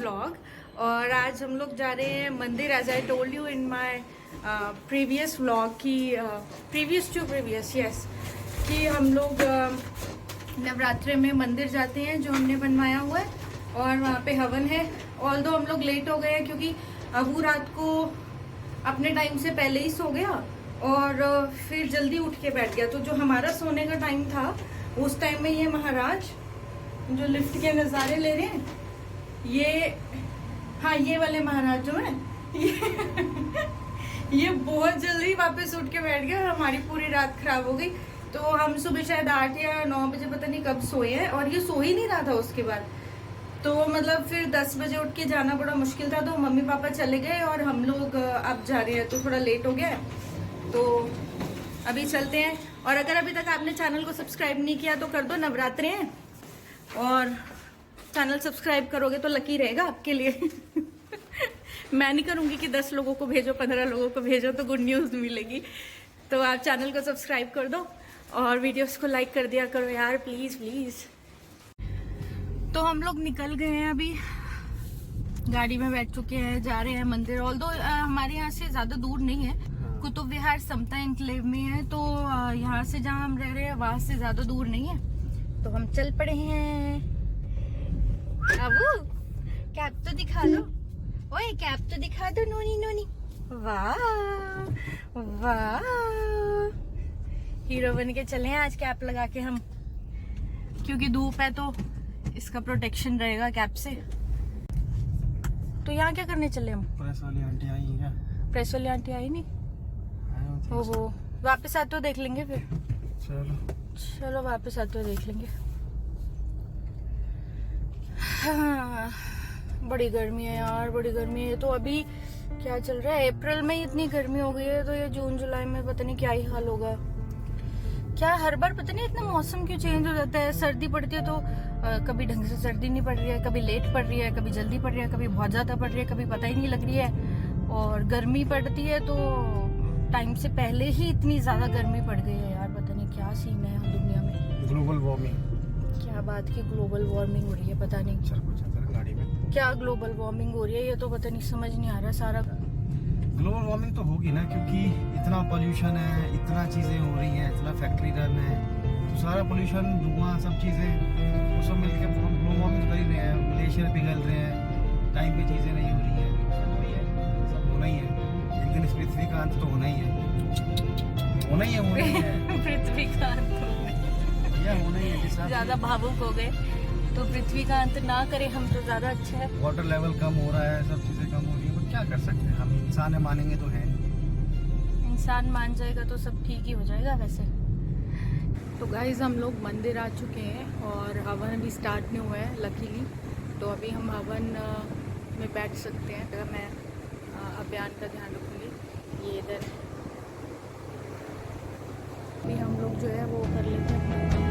Vlog. और आज हम लोग जा रहे हैं मंदिर, as I told you in my previous vlog की प्रीवियस यस कि हम लोग नवरात्रि में मंदिर जाते हैं जो हमने बनवाया हुआ है, और वहाँ पे हवन है। ऑल्दो हम लोग लेट हो गए हैं क्योंकि अबू रात को अपने टाइम से पहले ही सो गया और फिर जल्दी उठ के बैठ गया। तो जो हमारा सोने का टाइम था उस टाइम में ये महाराज जो लिफ्ट के नज़ारे ले रहे हैं, ये वाले महाराज जो है ये बहुत जल्दी वापस उठ के बैठ गया और हमारी पूरी रात खराब हो गई। तो हम सुबह शायद 8 या 9 बजे पता नहीं कब सोए हैं, और ये सो ही नहीं रहा था उसके बाद। तो मतलब फिर 10 बजे उठ के जाना बड़ा मुश्किल था, तो मम्मी पापा चले गए और हम लोग अब जा रहे हैं, तो थोड़ा लेट हो गया है। तो अभी चलते हैं। और अगर अभी तक आपने चैनल को सब्सक्राइब नहीं किया तो कर दो, नवरात्रे हैं और चैनल सब्सक्राइब करोगे तो लकी रहेगा आपके लिए मैं नहीं करूँगी कि 10 लोगों को भेजो, 15 लोगों को भेजो तो गुड न्यूज़ मिलेगी। तो आप चैनल को सब्सक्राइब कर दो और वीडियोस को लाइक कर दिया करो यार, प्लीज़ प्लीज़। तो हम लोग निकल गए हैं, अभी गाड़ी में बैठ चुके हैं, जा रहे हैं मंदिर। ऑल्दो हमारे यहाँ से ज़्यादा दूर नहीं है, कुतुब विहार समता एनक्लेव में है, तो यहाँ से जहाँ हम रह रहे हैं वहाँ से ज़्यादा दूर नहीं है। तो हम चल पड़े हैं। अबू कैप तो दिखा दो, ओए कैप तो दिखा दो नोनी नोनी। वाह वाह, हीरो बन के चले हैं आज कैप लगा के हम, क्योंकि धूप है तो इसका प्रोटेक्शन रहेगा कैप से। तो यहाँ क्या करने चले हम? प्रेस वाली आंटी आई है। प्रेस वाली आंटी आई नहीं? ओहो, वापस आते हो देख लेंगे फिर। चलो वापस आते हो देख लेंगे। हाँ, बड़ी गर्मी है यार, बड़ी गर्मी है। तो अभी क्या चल रहा है, अप्रैल में ही इतनी गर्मी हो गई है, तो ये जून जुलाई में पता नहीं क्या ही हाल होगा। क्या हर बार पता नहीं इतना मौसम क्यों चेंज हो जाता है। सर्दी पड़ती है तो कभी ढंग से सर्दी नहीं पड़ रही है, कभी लेट पड़ रही है, कभी जल्दी पड़ रही है, कभी बहुत ज्यादा पड़ रही है, कभी पता ही नहीं लग रही है। और गर्मी पड़ती है तो टाइम से पहले ही इतनी ज्यादा गर्मी पड़ गई है यार, पता नहीं क्या सीन है दुनिया में। ग्लोबल वार्मिंग, क्या बात की ग्लोबल वार्मिंग हो रही है, पता नहीं गाड़ी में क्या ग्लोबल वार्मिंग हो रही है, ये तो पता नहीं, समझ नहीं आ रहा सारा। ग्लोबल वार्मिंग तो होगी ना, क्योंकि इतना पोल्यूशन है, इतना चीजें हो रही हैं, इतना फैक्ट्री रन है, तो सारा पोल्यूशन, धुआं, सब चीजें वो सब मिलकर ग्लोबल वार्मिंग कर ही रहे हैं। ग्लेशियर पिघल रहे हैं, टाइम पे चीजें नहीं हो रही है, सब होना ही है। एक दिन इस पृथ्वी का अंत तो होना ही है, होना ही है पृथ्वी का अंत होना ही है। ज्यादा भावुक हो गए तो पृथ्वी का अंत ना करें हम तो ज्यादा अच्छा है। वाटर लेवल कम हो रहा है, सब चीजें कम हो रही है, क्या कर सकते हैं हम, इंसान है, मानेंगे तो है। इंसान मान जाएगा तो सब ठीक ही हो जाएगा वैसे। तो गाइज हम लोग मंदिर आ चुके हैं और हवन अभी स्टार्ट नहीं हुआ है लकीली, तो अभी हम हवन में बैठ सकते हैं। अगर मैं अभियान का ध्यान रखूँगी, ये इधर अभी हम लोग जो है वो कर लेते हैं।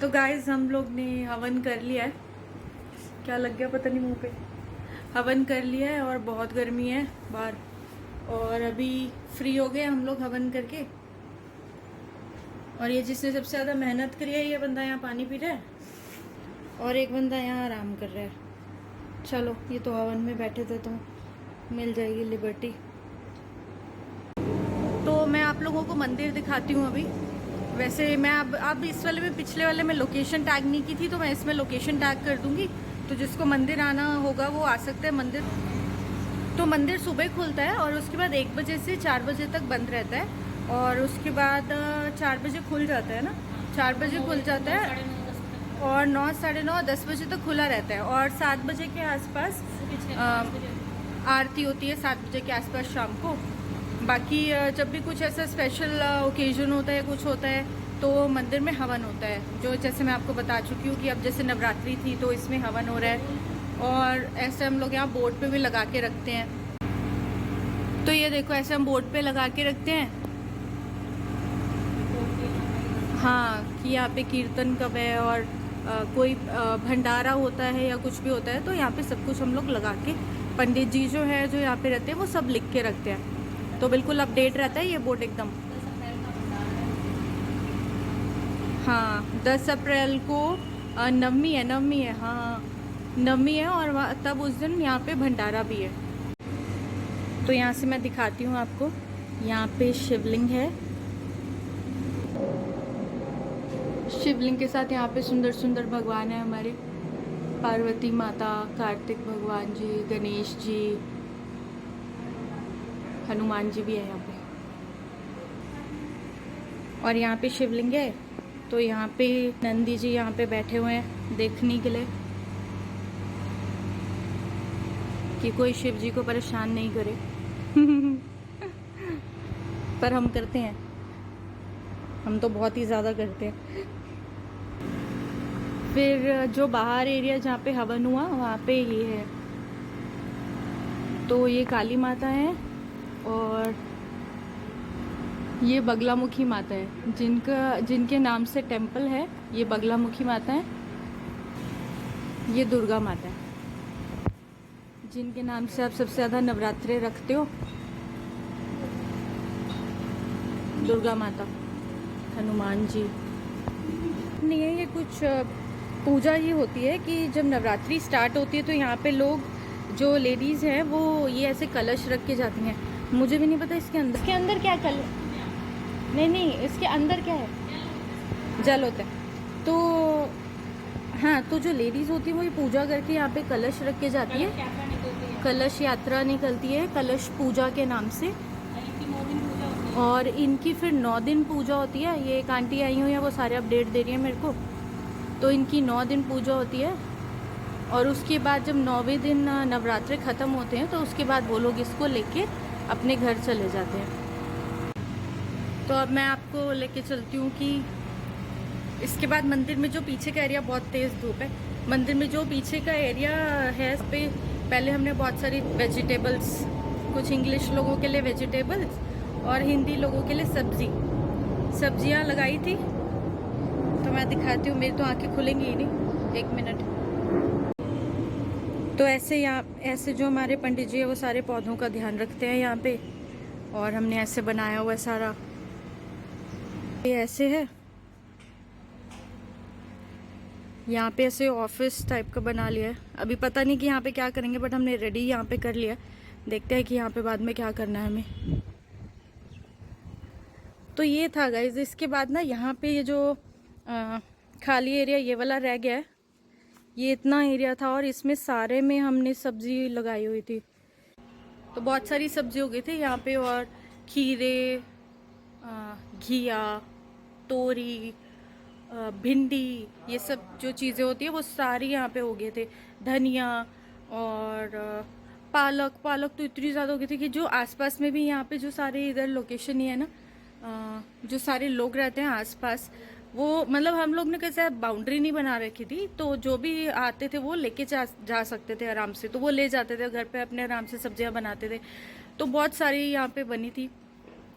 तो गाइज हम लोग ने हवन कर लिया है, क्या लग गया पता नहीं मुंह पे। हवन कर लिया है और बहुत गर्मी है बाहर, और अभी फ्री हो गए हम लोग हवन करके। और ये जिसने सबसे ज़्यादा मेहनत करी है, ये बंदा यहाँ पानी पी रहा है और एक बंदा यहाँ आराम कर रहा है। चलो, ये तो हवन में बैठे थे तो मिल जाएगी लिबर्टी। तो मैं आप लोगों को मंदिर दिखाती हूँ अभी। वैसे मैं अब इस वाले में, पिछले वाले में लोकेशन टैग नहीं की थी, तो मैं इसमें लोकेशन टैग कर दूंगी, तो जिसको मंदिर आना होगा वो आ सकते हैं मंदिर। तो मंदिर सुबह खुलता है और उसके बाद 1 बजे से 4 बजे तक बंद रहता है, और उसके बाद 4 बजे खुल जाता है ना, 4 बजे खुल जाता है और 9, साढ़े 9, 10 बजे तक खुला रहता है। और 7 बजे के आसपास आरती होती है, 7 बजे के आसपास शाम को। बाकी जब भी कुछ ऐसा स्पेशल ओकेजन होता है, कुछ होता है, तो मंदिर में हवन होता है, जो जैसे मैं आपको बता चुकी हूँ कि अब जैसे नवरात्रि थी तो इसमें हवन हो रहा है। और ऐसे हम लोग यहाँ बोर्ड पे भी लगा के रखते हैं। तो ये देखो, ऐसे हम बोर्ड पे लगा के रखते हैं, हाँ, कि यहाँ पे कीर्तन कब है और कोई भंडारा होता है या कुछ भी होता है, तो यहाँ पे सब कुछ हम लोग लगा के, पंडित जी जो है जो यहाँ पे रहते हैं वो सब लिख के रखते हैं। तो बिल्कुल अपडेट रहता है ये बोर्ड एकदम। हाँ, 10 अप्रैल को नवमी है, हाँ नवमी है। और तब उस दिन यहाँ पे भंडारा भी है। तो यहाँ से मैं दिखाती हूँ आपको, यहाँ पे शिवलिंग है, शिवलिंग के साथ यहाँ पे सुंदर सुंदर भगवान है हमारे, पार्वती माता, कार्तिक भगवान जी, गणेश जी, हनुमान जी भी है यहाँ पे। और यहाँ पे शिवलिंग है, तो यहाँ पे नंदी जी यहाँ पे बैठे हुए हैं देखने के लिए कि कोई शिव जी को परेशान नहीं करे। पर हम करते हैं, हम तो बहुत ही ज़्यादा करते हैं। फिर जो बाहर एरिया जहाँ पे हवन हुआ वहाँ पे ये है, तो ये काली माता है और ये बगलामुखी माता है, जिनके नाम से टेम्पल है। ये बगलामुखी माता है, ये दुर्गा माता है, जिनके नाम से आप सबसे ज़्यादा नवरात्रे रखते हो, दुर्गा माता, हनुमान जी। नहीं है, ये कुछ पूजा ये होती है कि जब नवरात्रि स्टार्ट होती है तो यहाँ पे लोग, जो लेडीज़ हैं, वो ये ऐसे कलश रख के जाती हैं। मुझे भी नहीं पता इसके अंदर क्या कलश, नहीं, इसके अंदर क्या है, जल होता है। तो हाँ, तो जो लेडीज़ होती है वो ये पूजा करके यहाँ पे कलश रख के जाती है, कलश यात्रा निकलती है, कलश पूजा के नाम से। और इनकी फिर 9 दिन पूजा होती है। ये एक आंटी आई हुई है, वो सारे अपडेट दे रही है मेरे को। तो इनकी 9 दिन पूजा होती है और उसके बाद जब 9वें दिन नवरात्रे ख़त्म होते हैं तो उसके बाद वो लोग इसको लेके अपने घर चले जाते हैं। तो अब मैं आपको लेके चलती हूँ कि इसके बाद मंदिर में जो पीछे का एरिया, बहुत तेज़ धूप है, मंदिर में जो पीछे का एरिया है, इस पे पहले हमने बहुत सारी वेजिटेबल्स, कुछ इंग्लिश लोगों के लिए वेजिटेबल्स और हिंदी लोगों के लिए सब्जियां लगाई थी। तो मैं दिखाती हूँ, मेरी तो आंखें खुलेंगी ही नहीं, 1 मिनट। तो ऐसे जो हमारे पंडित जी है वो सारे पौधों का ध्यान रखते हैं यहाँ पे। और हमने ऐसे बनाया हुआ है सारा, ये ऐसे है, यहाँ पे ऐसे ऑफिस टाइप का बना लिया है। अभी पता नहीं कि यहाँ पे क्या करेंगे, बट हमने रेडी यहाँ पे कर लिया। देखते हैं कि यहाँ पे बाद में क्या करना है हमें। तो ये था गाइज। इसके बाद ना यहाँ पे ये जो खाली एरिया ये वाला रह गया है, ये इतना एरिया था और इसमें सारे में हमने सब्जी लगाई हुई थी। तो बहुत सारी सब्जी हो गई थी यहाँ पे, और खीरे, घिया, तोरी, भिंडी, ये सब जो चीज़ें होती है वो सारी यहाँ पे हो गए थे। धनिया और पालक तो इतनी ज़्यादा हो गई थी कि जो आसपास में भी यहाँ पे जो सारे इधर लोकेशन ही है ना, जो सारे लोग रहते हैं आसपास, वो मतलब हम लोग ने कैसे बाउंड्री नहीं बना रखी थी, तो जो भी आते थे वो लेके जा सकते थे आराम से। तो वो ले जाते थे घर पे, अपने आराम से सब्जियां बनाते थे। तो बहुत सारी यहाँ पे बनी थी,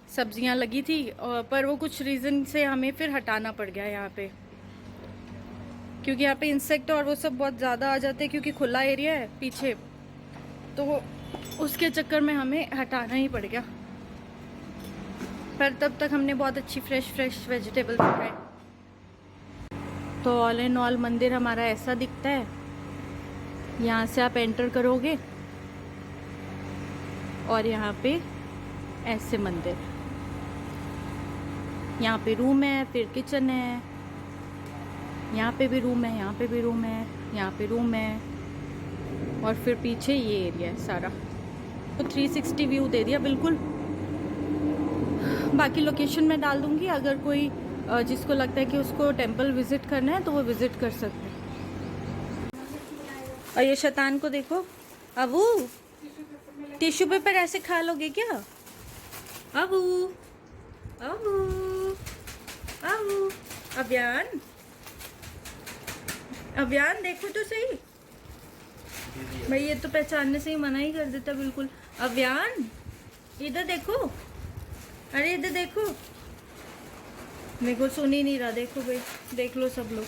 सब्जियां लगी थी, पर वो कुछ रीज़न से हमें फिर हटाना पड़ गया यहाँ पे, क्योंकि यहाँ पे इंसेक्ट और वो सब बहुत ज़्यादा आ जाते हैं, क्योंकि खुला एरिया है पीछे, तो उसके चक्कर में हमें हटाना ही पड़ गया। पर तब तक हमने बहुत अच्छी फ्रेश वेजिटेबल खाए। तो ऑल इन ऑल मंदिर हमारा ऐसा दिखता है। यहाँ से आप एंटर करोगे और यहाँ पे ऐसे मंदिर, यहाँ पे रूम है, फिर किचन है, यहाँ पे भी रूम है, यहाँ पे भी रूम है, यहाँ पे रूम है, और फिर पीछे ये एरिया है सारा। तो 360 व्यू दे दिया बिल्कुल। बाकी लोकेशन मैं डाल दूंगी, अगर कोई जिसको लगता है कि उसको टेंपल विजिट करना है तो वो विजिट कर सकते हैं। और ये शैतान को देखो, अबू टिश्यू पेपर ऐसे खा लोगे क्या? अबू अबू अबू अभियान, अभियान देखो तो सही भाई, ये तो पहचानने से ही मना ही कर देता बिल्कुल। अभियान इधर देखो, अरे इधर देखो, मेरे को सुन ही नहीं रहा। देखो भाई, देख लो सब लोग,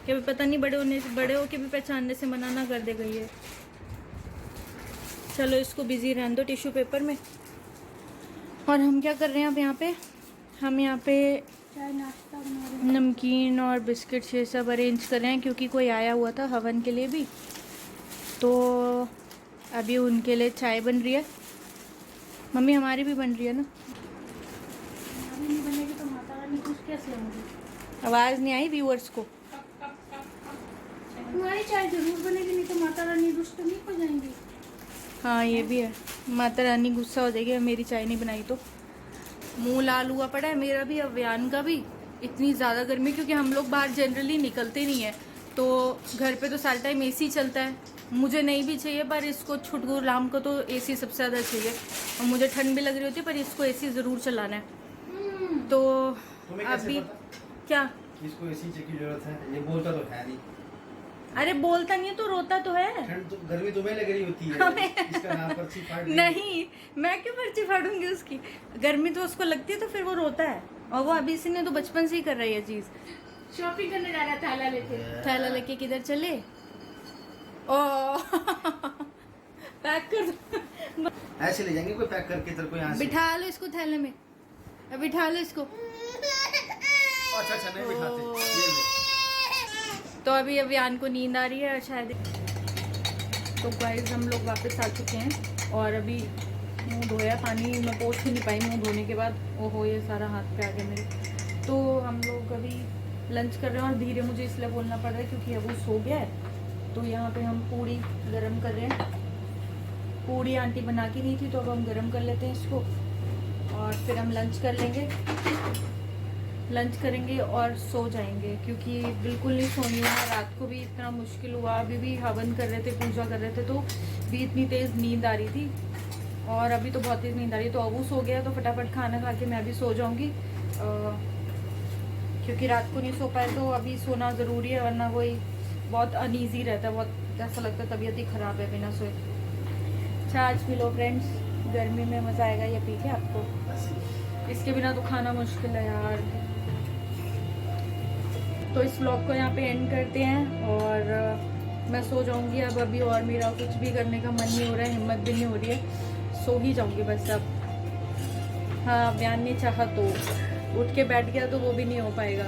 क्या पता नहीं बड़े होके भी पहचानने से मना ना कर देगा ये। चलो इसको बिजी रहने दो टिश्यू पेपर में। और हम क्या कर रहे हैं अब यहाँ पे, हम यहाँ पे चाय नाश्ता बना रहे हैं। नमकीन और बिस्किट्स ये सब अरेंज कर रहे हैं, क्योंकि कोई आया हुआ था हवन के लिए भी, तो अभी उनके लिए चाय बन रही है। मम्मी हमारी भी बन रही है ना। हमारी नहीं बनेगी तो माता रानी खुश कैसे होंगी? आवाज़ नहीं आई व्यूअर्स को? हमारी चाय जरूर बनेगी, नहीं तो माता रानी रुष्ट नहीं हो जाएंगी। हाँ ये भी है, माता रानी गुस्सा हो जाएगी मेरी चाय नहीं बनाई तो। मुंह लाल हुआ पड़ा है मेरा भी, अभियान का भी। इतनी ज़्यादा गर्मी, क्योंकि हम लोग बाहर जनरली निकलते नहीं है, तो घर पे तो सारा टाइम एसी चलता है। मुझे नहीं भी चाहिए, पर इसको छुटकू राम को तो एसी सबसे ज़्यादा चाहिए, और मुझे ठंड भी लग रही होती है, पर इसको एसी ज़रूर चलाना है। तो अभी क्या, इसको एसी चेक की जरूरत है? ये बोलता तो है नहीं। अरे बोलता नहीं है तो रोता तो है। ठंड तो गर्मी तुम्हें लग रही होती है, इसका नाम पर्ची फाड़ दी। नहीं, मैं क्यों पर्ची फाड़ूंगी उसकी? गर्मी तो उसको लगती है तो फिर वो रोता है, और वो अभी से ने तो बचपन से ही कर रही है चीज। शॉपिंग करने जा रहा है थैला लेके। थैला लेके किधर चले? ओ पैक कर दो। ऐसे ले जाएंगे कोई पैक करके तेरे को यहाँ से। बिठा लो इसको थैले में, बिठा लो इसको। अच्छा नहीं बिठाते, ये ले। तो अभी अभियान को नींद आ रही है शायद। तो गाइस हम लोग वापस आ चुके हैं, और अभी मुंह धोया, पानी मैं पोंछ ही नहीं पाई मुंह धोने के बाद। ओहो ये सारा हाथ पे आ गया मेरे। तो हम लोग अभी लंच कर रहे हैं, और धीरे मुझे इसलिए बोलना पड़ रहा है क्योंकि अब वो सो गया है। तो यहाँ पे हम पूड़ी गरम कर रहे हैं। पूड़ी आंटी बना के नहीं थी, तो अब हम गरम कर लेते हैं इसको, और फिर हम लंच कर लेंगे। लंच करेंगे और सो जाएंगे, क्योंकि बिल्कुल नहीं सोनी हुआ। रात को भी इतना मुश्किल हुआ, अभी भी हवन कर रहे थे, पूजा कर रहे थे, तो भी इतनी तेज़ नींद आ रही थी, और अभी तो बहुत तेज़ नींद आ रही है। तो अबू सो गया, तो फटाफट खाना खा के मैं भी सो जाऊंगी, क्योंकि रात को नहीं सो पाए तो अभी सोना ज़रूरी है, वरना कोई बहुत अनईजी रहता है, बहुत ऐसा लगता है तबीयत ही ख़राब है बिना सोए। छाछ पी लो फ्रेंड्स, गर्मी में मज़ा आएगा ये पी के आपको। इसके बिना तो खाना मुश्किल है यार। तो इस व्लॉग को यहाँ पे एंड करते हैं, और मैं सो जाऊंगी अब। अभी और मेरा कुछ भी करने का मन नहीं हो रहा है, हिम्मत भी नहीं हो रही है, सो ही जाऊंगी बस अब। हाँ, बयान ने चाहा तो उठ के बैठ गया तो वो भी नहीं हो पाएगा।